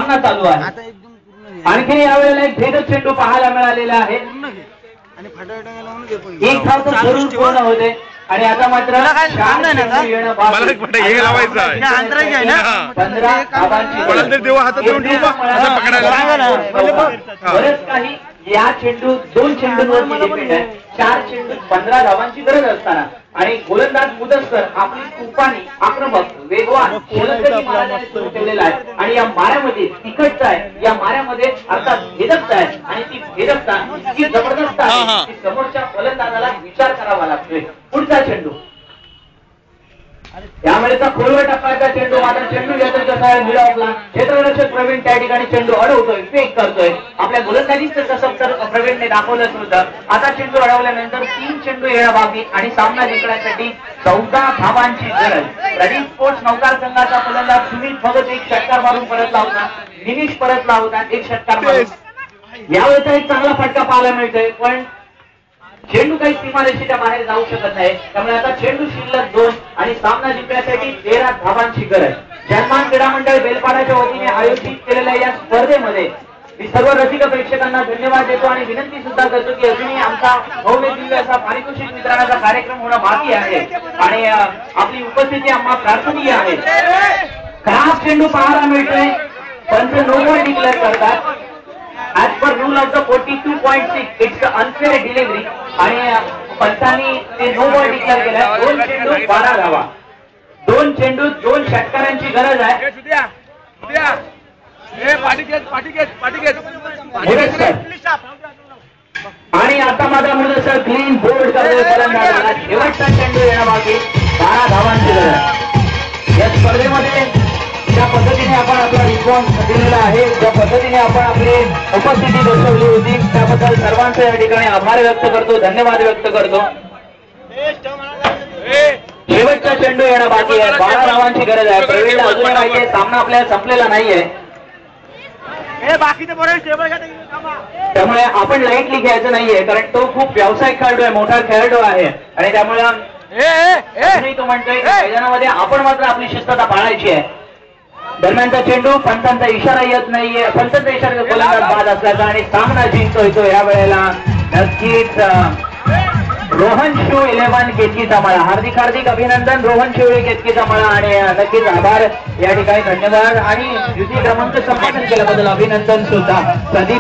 सामना चालू आहे. आणखी यावेळेला एक भेदक चेंडू पाहायला मिळालेला आहे. एक धाव तर जरूर पूर्ण होते आणि आता मात्र 15 धावांची बरंच काही या चेंडू 2 चेंडूंवर डिपेंड आहे. 4 चेंडू 15 धावांची गरज असताना आणि गोलंदाज मुदस्कर आपली तुफानी आक्रमक वेगवान गोलंदाजी मारायला सुरू केलेला आहे आणि या माऱ्यामध्ये तिखटता आहे, या माऱ्यामध्ये अर्थात भेदकता आहे आणि ती भेदकता इतकी जबरदस्त आहे की समोरच्या फलंदाजाला विचार करावा लागतोय. पुढचा चेंडू यावेळेचा खोलवर टप्प्याचा चेंडू आता चेंडू घेतो कसा आहे मिडऑफला. क्षेत्ररक्षक प्रवीण त्या ठिकाणी चेंडू अडवतोय, फेक करतोय. आपल्या गोलंदाजीचं कसं तर प्रवीणने दाखवलंच होतं. आता चेंडू अडवल्यानंतर 3 चेंडू येणं बाकी आणि सामना जिंकण्यासाठी 14 धावांची गरज. रडी स्पोर्ट्स नौकार संघाचा फलंदाज सुमित भगत एक षटकार मारून परतला होता, निमिष परतला होता एक षटकार मारून. यावेळेचा एक चांगला फटका पाहायला मिळतोय पण चेंडू काही सीमारेषेच्या बाहेर जाऊ शकत नाही. त्यामुळे आता चेंडू शिल्लक 2 आणि सामना जिंकण्यासाठी 13 धावांची गरज. जन्मान क्रीडा मंडळ बेलपाड्याच्या वतीने आयोजित केलेल्या या स्पर्धेमध्ये मी सर्व रसिक प्रेक्षकांना धन्यवाद देतो आणि विनंती सुद्धा करतो की अजूनही आमचा भव्य दिव्य असा पारितोषिक वितरणाचा कार्यक्रम होणं बाकी आहे आणि आपली उपस्थिती आम्हा प्रार्थनीय आहे. खराब चेंडू पाहायला मिळतोय, पंच नो बॉल डिक्लेअर करतात. As per rule of the 42.6, it's an unfair delivery आणि पंचांनी ते नो बॉल डिक्लेअर केला. 2 चेंडू 12 धावा, 2 चेंडू 2 षटकारांची गरज आहे. आणि आता माझा मुदस्कर क्लीन बोल्ड करतोय फलंदाजाला. शेवटचा चेंडू येण्यामागे 12 धावांची गरज. या स्पर्धेमध्ये ज्या पद्धतीने आपण आपला रिस्पॉन्स दिलेला आहे, ज्या पद्धतीने आपण आपली उपस्थिती दर्शवली होती त्याबद्दल सर्वांचे या ठिकाणी आभार व्यक्त करतो, धन्यवाद व्यक्त करतो. शेवटचा चेंडू येणं बाकी आहे, 12 धावांची गरज आहे. प्रवीणला अजूनही माहिती आहे सामना आपल्याला संपलेला नाहीये, त्यामुळे आपण लाईटली घ्यायचं नाहीये कारण तो खूप व्यावसायिक खेळाडू आहे, मोठा खेळाडू आहे आणि त्यामुळे तो म्हणतोय मैदानामध्ये आपण मात्र आपली शिस्तता पाळायची आहे. दरम्यानचा चेंडू पंचांचा इशारा येत नाहीये, पंचांचा इशारा गोलंदाज बाद असल्याचा आणि सामना जिंकतोय तो या वेळेला नक्कीच रोहन शिव 11 केतकीचा मळा. हार्दिक हार्दिक अभिनंदन रोहन शिवळे केतकीचा मळा आणि नक्कीच आभार या ठिकाणी, धन्यवाद आणि द्वितीय क्रमांक संपादन केल्याबद्दल अभिनंदन सुद्धा. प्रदीप